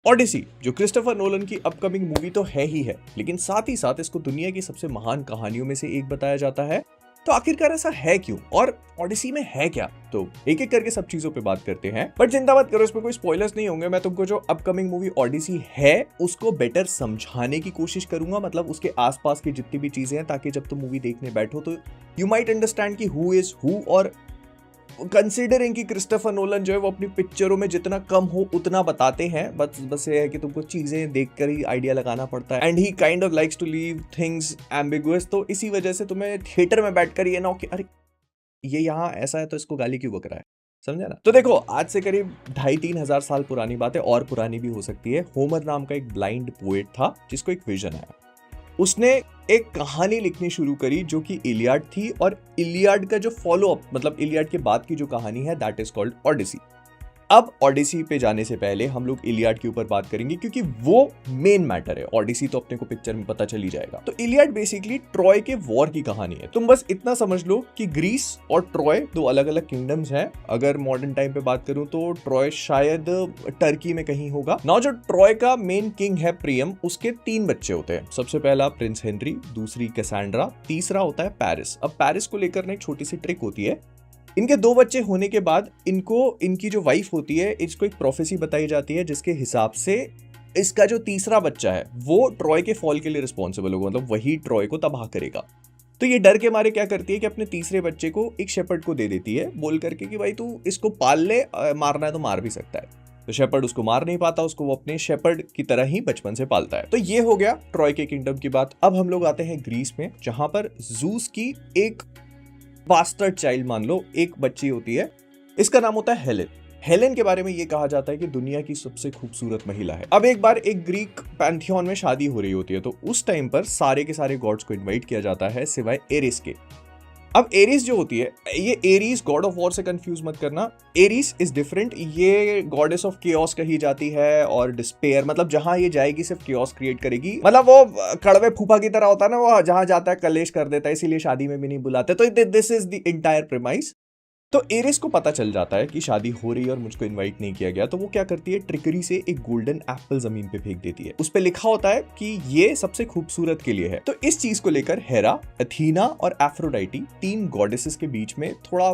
ओडिसी जो Christopher Nolan की upcoming movie तो है ही है, लेकिन साथ ही साथ इसको दुनिया की सबसे महान कहानियों में से एक बताया जाता है। तो आखिरकार ऐसा है क्यों और ओडिसी में है क्या? तो एक एक करके सब चीजों पे बात करते हैं। बट चिंता मत करो, इसमें कोई स्पॉयलर्स नहीं होंगे। मैं तुमको जो अपकमिंग मूवी ओडिसी है उसको बेटर समझाने की कोशिश करूंगा, मतलब उसके आसपास की जितनी भी चीजें हैं, ताकि जब तुम मूवी देखने बैठो तो यू माइट अंडरस्टैंड कि हु इज हु। और कंसीडरिंग कि क्रिस्टोफर नोलन जो है वो अपनी पिक्चरों में जितना कम हो उतना बताते हैं, बस ये है कि तुमको चीजें देखकर ही आइडिया लगाना पड़ता है। And he kind of likes to leave things ambiguous, तो इसी वजह से तुम्हें थिएटर में बैठकर ये ना हो कि अरे ये यहाँ ऐसा है तो इसको गाली क्यों बक रहा है, समझा ना? तो देखो, आज से करीब 2,500-3,000 साल पुरानी बात है, और पुरानी भी हो सकती है। होमर नाम का एक ब्लाइंड पोएट था जिसको एक विजन आया। उसने एक कहानी लिखनी शुरू करी जो कि इलियाड थी, और इलियाड का जो फॉलो अप, मतलब इलियाड के बाद की जो कहानी है, दैट इज कॉल्ड ओडिसी। अब ओडिसी पे जाने से पहले हम लोग इलियाड के ऊपर बात करेंगे, क्योंकि वो मेन मैटर है। ओडिसी तो अपने को पिक्चर में पता चल ही जाएगा। तो इलियाड बेसिकली ट्रॉय के वॉर की कहानी है। तुम बस इतना समझ लो कि ग्रीस और ट्रॉय दो अलग अलग किंगडम्स हैं। अगर मॉडर्न टाइम पे बात करूं तो ट्रॉय शायद टर्की में कहीं होगा ना। जो ट्रॉय का मेन किंग है प्रियम, उसके 3 बच्चे होते हैं। सबसे पहला प्रिंस हेनरी, दूसरी कैसेंड्रा, तीसरा होता है पेरिस। अब पेरिस को लेकर ना एक छोटी सी ट्रिक होती है। इनके 2 बच्चे होने के बाद इनकी जो वाइफ होती है, इसको एक प्रोफेसी बताई जाती है जिसके हिसाब से इसका जो तीसरा बच्चा है वो ट्रॉय के फॉल के लिए रिस्पॉन्सिबल होगा, मतलब वही ट्रॉय को तबाह करेगा। तो ये डर के मारे क्या करती है कि अपने तीसरे बच्चे को एक शेपर्ड को दे देती है, बोल करके कि भाई तू इसको पाल ले, मारना है तो मार भी सकता है। तो शेपर्ड उसको मार नहीं पाता, उसको वो अपने शेपर्ड की तरह ही बचपन से पालता है। तो ये हो गया ट्रॉय के किंगडम की बात। अब हम लोग आते हैं ग्रीस में, जहां पर जूस की एक बास्टर्ड चाइल्ड, मान लो एक बच्ची होती है। इसका नाम होता है हेलेन। हेलेन के बारे में ये कहा जाता है कि दुनिया की सबसे खूबसूरत महिला है। अब एक बार एक ग्रीक पैंथियन में शादी हो रही होती है, तो उस टाइम पर सारे के सारे गॉड्स को इनवाइट किया जाता है सिवाय एरिस के। अब एरिस जो होती है, ये एरिस गॉड ऑफ वॉर से कंफ्यूज मत करना। एरिस इज डिफरेंट, ये गॉडेस ऑफ केओस कही जाती है, और डिस्पेयर, मतलब जहां ये जाएगी सिर्फ केओस क्रिएट करेगी। मतलब वो कड़वे फूफा की तरह होता है ना, वो जहां जाता है कलेश कर देता है, इसीलिए शादी में भी नहीं बुलाते। तो this is the entire premise. तो एरिस को पता चल जाता है कि शादी हो रही है और मुझको इनवाइट नहीं किया गया। तो वो क्या करती है, ट्रिकरी से एक गोल्डन एप्पल जमीन पे फेंक देती है। उस पे लिखा होता है कि ये सबसे खूबसूरत के लिए है। तो इस चीज को लेकर हेरा, अथीना और एफ्रोडाइटी, 3 गॉडेसेस के बीच में थोड़ा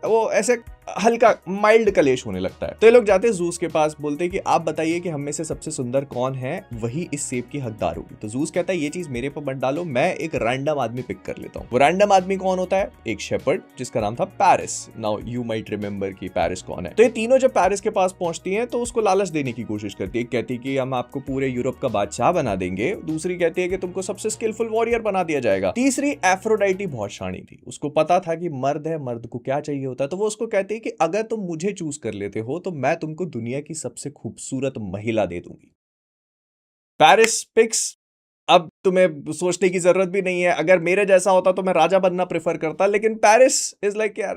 वो ऐसे हल्का माइल्ड कलेश होने लगता है। तो ये लोग जाते हैं जूस के पास, बोलते हैं कि आप बताइए कि हम में से सबसे सुंदर कौन है, वही इस सेब की हकदार होगी। तो जूस कहता है ये चीज मेरे पर मत डालो, मैं एक रैंडम आदमी पिक कर लेता हूँ। वो रैंडम आदमी कौन होता है? एक शेपर्ड जिसका नाम था Paris. Now you might remember कि पेरिस कौन है। तो ये तीनों जब पेरिस के पास पहुंचती हैं तो उसको लालच देने की कोशिश करती है। कहती है कि हम आपको पूरे यूरोप का बादशाह बना देंगे। दूसरी कहती है कि तुमको सबसे स्किलफुल वॉरियर बना दिया जाएगा। तीसरी एफ्रोडाइटी बहुत शानी थी, उसको पता था कि मर्द है, मर्द को क्या चाहिए होता है। तो वो उसको कहती है कि अगर तुम मुझे चूज कर लेते हो तो मैं तुमको दुनिया की सबसे खूबसूरत महिला दे दूंगी। Paris picks. अब तुम्हें सोचने की जरूरत भी नहीं है, अगर मेरे जैसा होता तो मैं राजा बनना प्रेफर करता, लेकिन पेरिस इज लाइक यार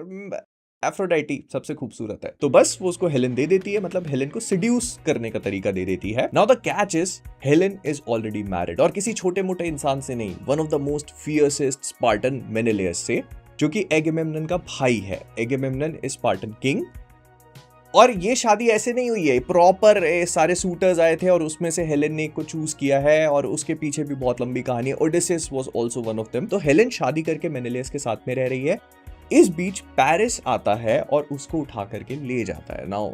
एफ्रोडाइटी सबसे खूबसूरत है। तो बस वो उसको हेलेन दे देती है, मतलब हेलेन को सिड्यूस करने का तरीका दे देती है। Now the catch is Helen is already married, और किसी छोटे मोटे इंसान से नहीं, one of the most fiercest Spartan Menelaus से, जो कि एगेमेम्नन का भाई है। Agamemnon is Spartan king. और ये शादी ऐसे नहीं हुई है, प्रॉपर सारे सूटर्स आए थे और उसमें से हेलेन ने एक को चूज किया है, और उसके पीछे भी बहुत लंबी कहानी है। Odysseus was also one of them. तो हेलेन शादी करके मेनेलियस के साथ में रह रही है। इस बीच पेरिस आता है और उसको उठा करके ले जाता है। Now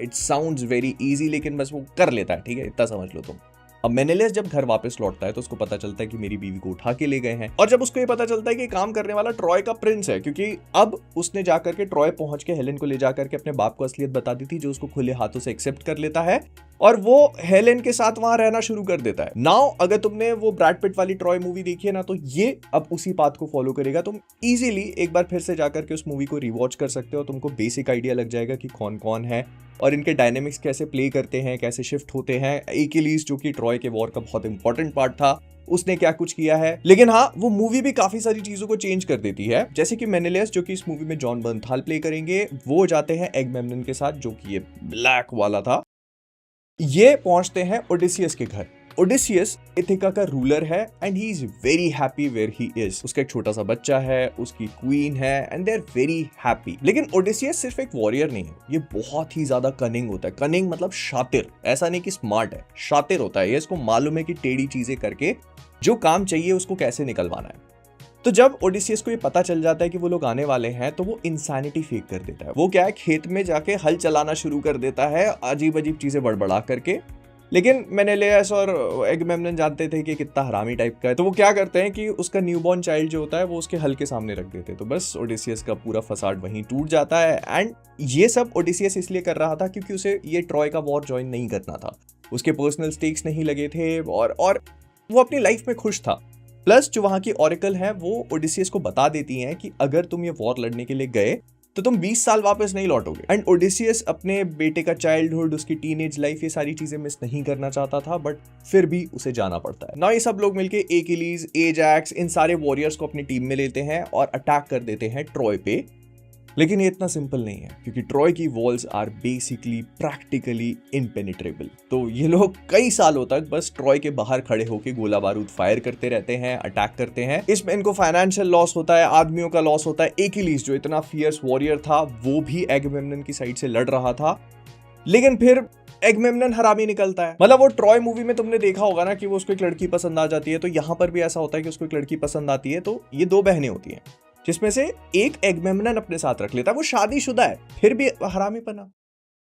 it sounds very easy, लेकिन बस वो कर लेता है, ठीक है, इतना समझ लो तुम। अब मेनेलियस जब घर वापस लौटता है तो उसको पता चलता है कि मेरी बीवी को उठा के ले गए हैं। और जब उसको ये पता चलता है कि काम करने वाला ट्रॉय का प्रिंस है, क्योंकि अब उसने जाकर के ट्रॉय पहुंच के हेलेन को ले जाकर के अपने बाप को असलियत बता दी थी, जो उसको खुले हाथों से एक्सेप्ट कर लेता है और वो हेलेन के साथ वहां रहना शुरू कर देता है। नाउ अगर तुमने वो ब्रैड पिट वाली ट्रॉय मूवी देखी है ना, तो ये अब उसी पाथ को फॉलो करेगा। तुम इजीली एक बार फिर से जाकर के उस मूवी को रिवॉच कर सकते हो, तुमको बेसिक आइडिया लग जाएगा कि कौन कौन है और इनके डायनेमिक्स कैसे प्ले करते हैं, कैसे शिफ्ट होते हैं। एकिलीज जो कि ट्रॉय के वॉर का बहुत इंपॉर्टेंट पार्ट था, उसने क्या कुछ किया है। लेकिन हाँ, वो मूवी भी काफी सारी चीजों को चेंज कर देती है, जैसे कि मेनेलियस जो कि इस मूवी में जॉन बर्नथाल प्ले करेंगे, वो जाते हैं एगमेम्नन के साथ, जो कि ये ब्लैक वाला था। ये पहुंचते हैं ओडिसियस के घर। ओडिसियस इथिका का रूलर है and he is very happy where he is. उसका एक छोटा सा बच्चा है, उसकी क्वीन है and they are very happy. लेकिन ओडिसियस सिर्फ एक वॉरियर नहीं है, ये बहुत ही ज्यादा कनिंग होता है। कनिंग मतलब शातिर, ऐसा नहीं कि स्मार्ट है, शातिर होता है। ये इसको मालूम है कि टेढ़ी चीजें करके जो काम चाहिए उसको कैसे निकलवाना है। तो जब ओडिसियस को ये पता चल जाता है कि वो लोग आने वाले हैं तो वो इंसैनिटी फेक कर देता है। वो क्या है, खेत में जाके हल चलाना शुरू कर देता है अजीब अजीब चीजें बड़बड़ा करके। लेकिन मेनेलियस और एगमेम्नन जानते थे कि कितना हरामी टाइप का है, तो वो क्या करते हैं कि उसका न्यूबॉर्न चाइल्ड जो होता है वो उसके हल के सामने रख देते हैं। तो बस ओडिसियस का पूरा फसाड वहीं टूट जाता है। एंड ये सब ओडिसियस इसलिए कर रहा था क्योंकि उसे ये ट्रॉय का वॉर ज्वाइन नहीं करना था। उसके पर्सनल स्टेक्स नहीं लगे थे और वो अपनी लाइफ में खुश था। प्लस जो वहां की ऑरेकल है वो ओडिसियस को बता देती हैं कि अगर तुम ये वॉर लड़ने के लिए गए तो तुम 20 साल वापस नहीं लौटोगे। एंड ओडिसियस अपने बेटे का चाइल्डहुड, उसकी टीनेज लाइफ, ये सारी चीजें मिस नहीं करना चाहता था, बट फिर भी उसे जाना पड़ता है ना। ये सब लोग मिलके एकिलीज, एजैक्स, इन सारे वॉरियर्स को अपनी टीम में लेते हैं और अटैक कर देते हैं ट्रॉय पे। लेकिन ये इतना सिंपल नहीं है क्योंकि ट्रॉय की वॉल्स आर बेसिकली प्रैक्टिकली इनपेनिट्रेबल। तो ये लोग कई सालों तक बस ट्रॉय के बाहर खड़े होकर गोला बारूद फायर करते रहते हैं, अटैक करते हैं। इसमें इनको फाइनेंशियल लॉस होता है, आदमियों का लॉस होता है। एकिलीज जो इतना फियर्स वॉरियर था वो भी एगमेम्नन की साइड से लड़ रहा था। लेकिन फिर एगमेम्नन हरामी निकलता है। मतलब वो ट्रॉय मूवी में तुमने देखा होगा ना कि वो उसको एक लड़की पसंद आ जाती है, तो यहाँ पर भी ऐसा होता है कि उसको एक लड़की पसंद आती है। तो ये दो बहनें होती हैं जिसमें से एक एगमेम्नन अपने साथ रख लेता है। वो शादीशुदा है फिर भी हरामीपना,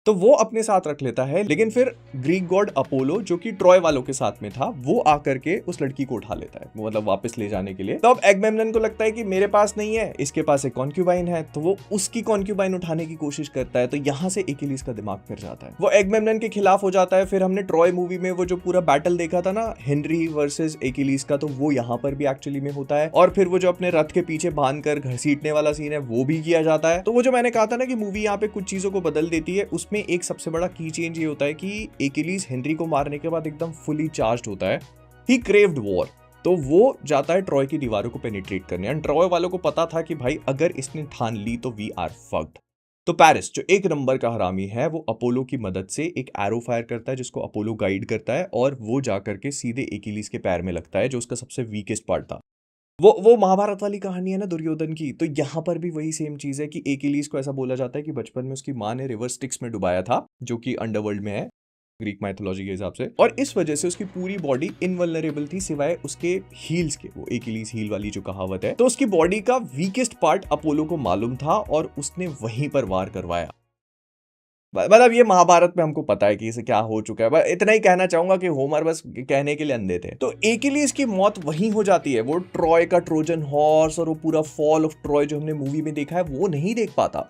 तो वो अपने साथ रख लेता है। लेकिन फिर ग्रीक गॉड अपोलो जो कि ट्रॉय वालों के साथ में था, वो आकर के उस लड़की को उठा लेता है, मतलब वापस ले जाने के लिए। तो अब एगमेम्नन को लगता है कि मेरे पास नहीं है, इसके पास एक कॉन्क्यूबाइन है, तो वो उसकी कॉन्क्यूबाइन उठाने की कोशिश करता है। तो यहाँ से एकिलीज का दिमाग फिर जाता है, वो एगमेम्नन के खिलाफ हो जाता है। फिर हमने ट्रॉय मूवी में वो जो पूरा बैटल देखा था ना, हेनरी वर्सेस एकिलीज का, तो वो यहाँ पर भी एक्चुअली में होता है। और फिर वो जो अपने रथ के पीछे बांध कर घसीटने वाला सीन है वो भी किया जाता है। तो वो जो मैंने कहा था ना कि मूवी यहाँ पे कुछ चीजों को बदल देती है, उसमें एक सबसे बड़ा की चेंज ये होता है कि एकिलीज हेनरी को मारने के बाद एकदम फुली चार्ज्ड होता है। ही क्रेव्ड वॉर, तो वो जाता है ट्रॉय की दीवारों को पेनिट्रेट करने। एंड ट्रॉय वालों को पता था कि भाई अगर इसने ठान ली तो वी आर फक्ड। तो पेरिस जो एक नंबर का हरामी है वो अपोलो की मदद से एक एरो फायर करता है जिसको अपोलो गाइड करता है, और वो जाकर के सीधे एकिलीज के पैर में लगता है जो उसका सबसे वीकेस्ट पार्ट था। वो महाभारत वाली कहानी है ना दुर्योधन की, तो यहाँ पर भी वही सेम चीज है कि एकिलीज को ऐसा बोला जाता है कि बचपन में उसकी माँ ने रिवर स्टिक्स में डुबाया था, जो कि अंडरवर्ल्ड में है ग्रीक माइथोलॉजी के हिसाब से, और इस वजह से उसकी पूरी बॉडी इनवल्नरेबल थी सिवाय उसके हील्स के। वो एकिलीज हील वाली जो कहावत है, तो उसकी बॉडी का वीकेस्ट पार्ट अपोलो को मालूम था और उसने वहीं पर वार करवाया। मतलब ये महाभारत में हमको पता है कि इसे क्या हो चुका है, बस इतना ही कहना चाहूंगा कि होमर बस कहने के लिए अंधे थे। तो एकिलीज की मौत वहीं हो जाती है। वो ट्रॉय का ट्रोजन हॉर्स और वो पूरा फॉल ऑफ ट्रॉय जो हमने मूवी में देखा है वो नहीं देख पाता।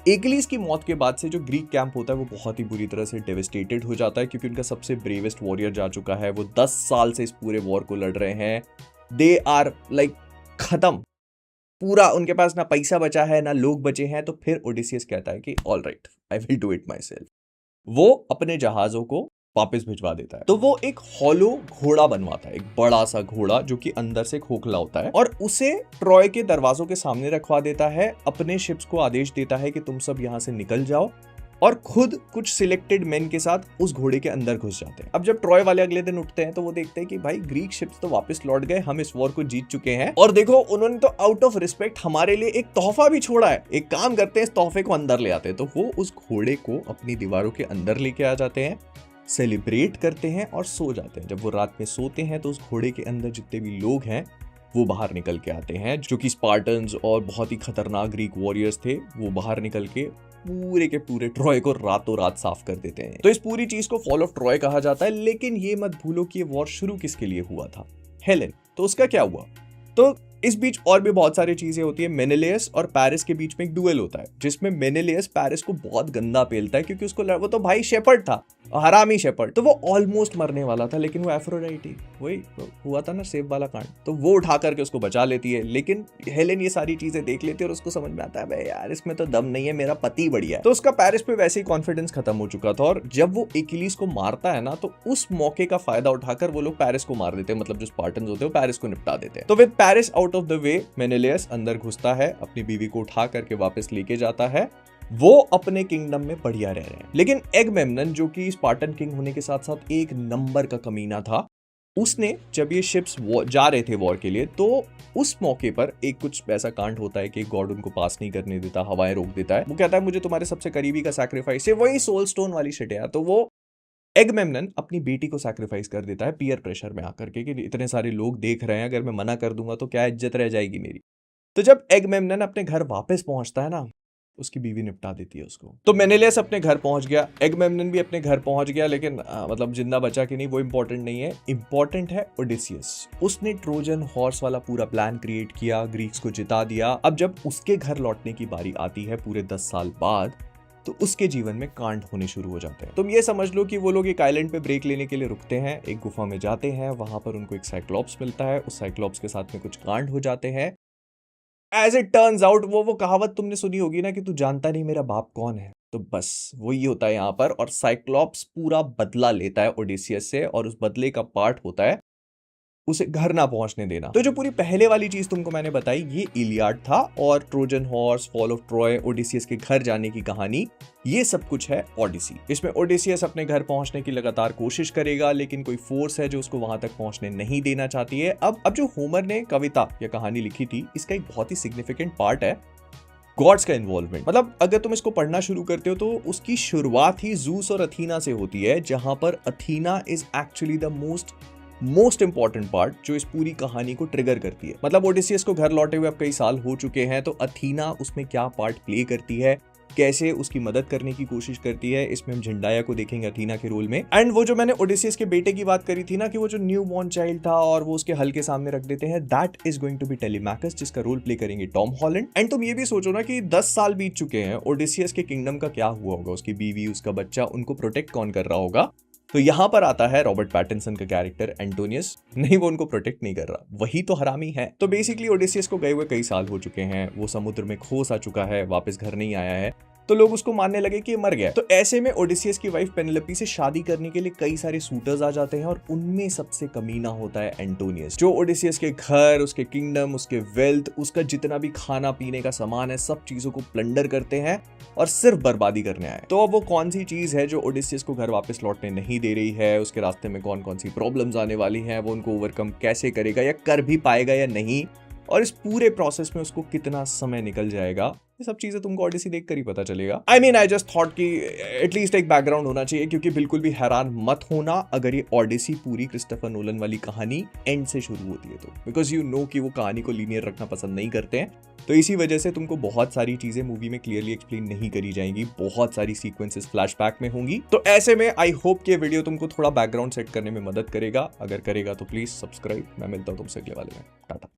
एकिलीज की मौत के बाद से जो ग्रीक कैंप होता है वो बहुत ही बुरी तरह से डेविस्टेटेड हो जाता है क्योंकि उनका सबसे ब्रेवेस्ट वॉरियर जा चुका है। वो 10 साल से इस पूरे वॉर को लड़ रहे हैं। दे आर लाइक खत्म पूरा, उनके पास ना पैसा बचा है ना लोग बचे हैं। तो फिर ओडिसियस कहता है कि all right, I will do it my self. वो अपने जहाजों को वापस भिजवा देता है। तो वो एक हॉलो घोड़ा बनवाता है, एक बड़ा सा घोड़ा जो कि अंदर से खोखला होता है, और उसे ट्रॉय के दरवाजों के सामने रखवा देता है। अपने शिप्स को आदेश देता है कि तुम सब यहाँ से निकल जाओ, और खुद कुछ सिलेक्टेड मेन के साथ उस घोड़े के अंदर घुस जाते हैं। अब जब ट्रॉय वाले अगले दिन उठते हैं तो वो देखते हैं कि भाई ग्रीक शिप्स तो वापस लौट गए, हम इस वॉर को जीत चुके हैं, और देखो उन्होंने तो आउट ऑफ रिस्पेक्ट हमारे लिए एक तोहफा भी छोड़ा है। एक काम करते हैं, इस तोहफे को अंदर ले आते हैं। तो वो उस घोड़े को अपनी दीवारों के अंदर लेके आ जाते हैं, सेलिब्रेट करते हैं और सो जाते हैं। जब वो रात में सोते हैं तो उस घोड़े के अंदर जितने भी लोग हैं वो बाहर निकल के आते हैं, जो कि स्पार्टन्स और बहुत ही खतरनाक ग्रीक वॉरियर्स थे। वो बाहर निकल के पूरे के पूरे ट्रॉय को रातों रात साफ कर देते हैं। तो इस पूरी चीज को फॉल ऑफ ट्रॉय कहा जाता है। लेकिन ये मत भूलो कि ये वॉर शुरू किसके लिए हुआ था, हेलेन। तो उसका क्या हुआ? तो इस बीच और भी बहुत सारी चीजें होती है। मेनेलियस और पेरिस के बीच में एक डुएल होता है जिसमें मेनेलियस पेरिस को बहुत गंदा पेलता है क्योंकि उसको वो तो भाई शेपर्ड था, हरामी शेपर्ड। तो वो ऑलमोस्ट मरने वाला था, लेकिन वो एफ्रोडाइटी, वही हुआ था ना सेब वाला कांड, तो वो उठा करके उसको बचा लेती है। लेकिन हेलेन ये सारी चीजें देख लेती है और उसको समझ में आता है भाई यार इसमें तो दम नहीं है, मेरा पति बढ़िया है। तो उसका पेरिस पे वैसे ही कॉन्फिडेंस खत्म हो चुका था, और जब वो एकिलीज को मारता है ना, तो उस मौके का फायदा उठाकर वो लोग पेरिस को मार देते हैं। मतलब जो स्पार्टन्स होते हैं वो पेरिस को निपटा देते हैं। तो with Paris out of the way, Menelaus अंदर घुसता है, अपनी बीवी को उठा करके वापस लेके जाता है। वो अपने किंगडम में बढ़िया रह रहे हैं। लेकिन एगमेम्नन जो कि स्पार्टन किंग होने के साथ साथ एक नंबर का कमीना था, उसने जब ये शिप्स जा रहे थे वॉर के लिए, तो उस मौके पर एक कुछ ऐसा कांड होता है कि गॉड उनको पास नहीं करने देता, हवाएं रोक देता है। वो कहता है मुझे तुम्हारे सबसे करीबी का सैक्रिफाइस है, वही सोल स्टोन वाली शिट है। तो वो एगमेम्नन अपनी बेटी को सैक्रिफाइस कर देता है पीयर प्रेशर में आकर के कि इतने सारे लोग देख रहे हैं, अगर मैं मना कर दूंगा तो क्या इज्जत रह जाएगी मेरी। तो जब एगमेम्नन अपने घर वापस पहुंचता है ना, उसकी बीवी निपटा देती है उसको। तो मेनेलियस अपने घर पहुंच गया, एगमेम्नन भी अपने घर पहुंच गया, लेकिन मतलब जिंदा बचा कि नहीं वो इंपॉर्टेंट नहीं है। इंपॉर्टेंट है ओडिसियस। उसने ट्रोजन हॉर्स वाला पूरा प्लान क्रिएट किया, ग्रीक्स को जिता दिया। अब जब उसके घर लौटने की बारी आती है पूरे 10 साल बाद, तो उसके जीवन में कांड होने शुरू हो जाते हैं। तुम ये समझ लो कि वो लोग एक आइलैंड पे ब्रेक लेने के लिए रुकते हैं, एक गुफा में जाते हैं, वहां पर उनको एक साइक्लॉप्स मिलता है, उस साइक्लॉप्स के साथ में कुछ कांड हो जाते हैं। एज इट टर्न्स आउट, वो कहावत तुमने सुनी होगी ना कि तू जानता नहीं मेरा बाप कौन है, तो बस वही होता है यहाँ पर। और साइक्लॉप्स पूरा बदला लेता है ओडिसियस से, और उस बदले का पार्ट होता है उसे घर ना पहुंचने देना। तो जो पूरी पहले वाली चीज तुमको मैंने बताई, ये इलियाड था, और Trojan horse, fall of Troy, Odysseus के घर जाने की कहानी, ये सब कुछ है ओडिसी। इसमें ओडिसियस अपने घर पहुंचने की लगातार कोशिश करेगा, लेकिन कोई फोर्स है जो उसको वहां तक पहुंचने नहीं देना चाहती है। अब जो होमर ने कविता या कहानी लिखी थी, इसका एक बहुत ही सिग्निफिकेंट पार्ट है गॉड्स का इन्वॉल्वमेंट। मतलब अगर तुम इसको पढ़ना शुरू करते हो तो उसकी शुरुआत ही जूस और अथीना से होती है, जहां पर Athena is actually the most important part जो इस पूरी कहानी को ट्रिगर करती है। मतलब ओडिसियस को घर लौटे हुए अब कई साल हो चुके हैं, तो अथीना उसमें क्या पार्ट प्ले करती है, कैसे उसकी मदद करने की कोशिश करती है, इसमें हम झंडाया को देखेंगे अथीना के रोल में। एंड वो जो मैंने ओडिसियस के बेटे की बात करी थी ना, कि वो जो न्यू बॉर्न चाइल्ड था और वो उसके हल के सामने रख देते हैं, that is going to be Telemachus, जिसका रोल प्ले करेंगे टॉम हॉलैंड। एंड तुम ये भी सोचो ना कि 10 साल बीत चुके हैं, ओडिसियस के किंगडम का क्या हुआ होगा, उसकी बीवी, उसका बच्चा, उनको प्रोटेक्ट कौन कर रहा होगा। तो यहां पर आता है रॉबर्ट पैटिंसन का कैरेक्टर एंटोनियस। नहीं, वो उनको प्रोटेक्ट नहीं कर रहा, वही तो हरामी है। तो बेसिकली ओडिसियस को गए हुए कई साल हो चुके हैं, वो समुद्र में खो सा चुका है, वापस घर नहीं आया है, तो लोग उसको मानने लगे कि ये मर गया। तो ऐसे में ओडिसियस की वाइफ पेनेलोपी से शादी करने के लिए कई सारे सूटर्स आ जाते हैं, और उनमें सबसे कमीना होता है एंटोनियस, जो ओडिसियस के घर, उसके किंगडम, उसके वेल्थ, उसका जितना भी खाना पीने का सामान है, सब चीजों को प्लंडर करते हैं और सिर्फ बर्बादी करने आए। तो अब वो कौन सी चीज है जो ओडिसियस को घर वापस लौटने नहीं दे रही है, उसके रास्ते में कौन कौन सी प्रॉब्लम्स आने वाली हैं, वो उनको ओवरकम कैसे करेगा या कर भी पाएगा या नहीं, और इस पूरे प्रोसेस में उसको कितना समय निकल जाएगा, ये सब चीजें तुमको ओडिसी देख कर ही पता चलेगा। आई जस्ट थॉट कि एटलीस्ट एक बैकग्राउंड होना चाहिए, क्योंकि बिल्कुल भी हैरान मत होना अगर ये ओडिसी पूरी क्रिस्टोफर नोलन वाली कहानी एंड से शुरू होती है तो, बिकॉज यू नो कि वो कहानी को लीनियर रखना पसंद नहीं करते हैं। तो इसी वजह से तुमको बहुत सारी चीजें मूवी में क्लियरली एक्सप्लेन नहीं करी जाएंगी, बहुत सारी सीक्वेंसेस फ्लैशबैक में होंगी। तो ऐसे में आई होप कि वीडियो तुमको थोड़ा बैकग्राउंड सेट करने में मदद करेगा। अगर करेगा तो प्लीज सब्सक्राइब। मैं मिलता हूं तुमसे अगले वाले में। टाटा।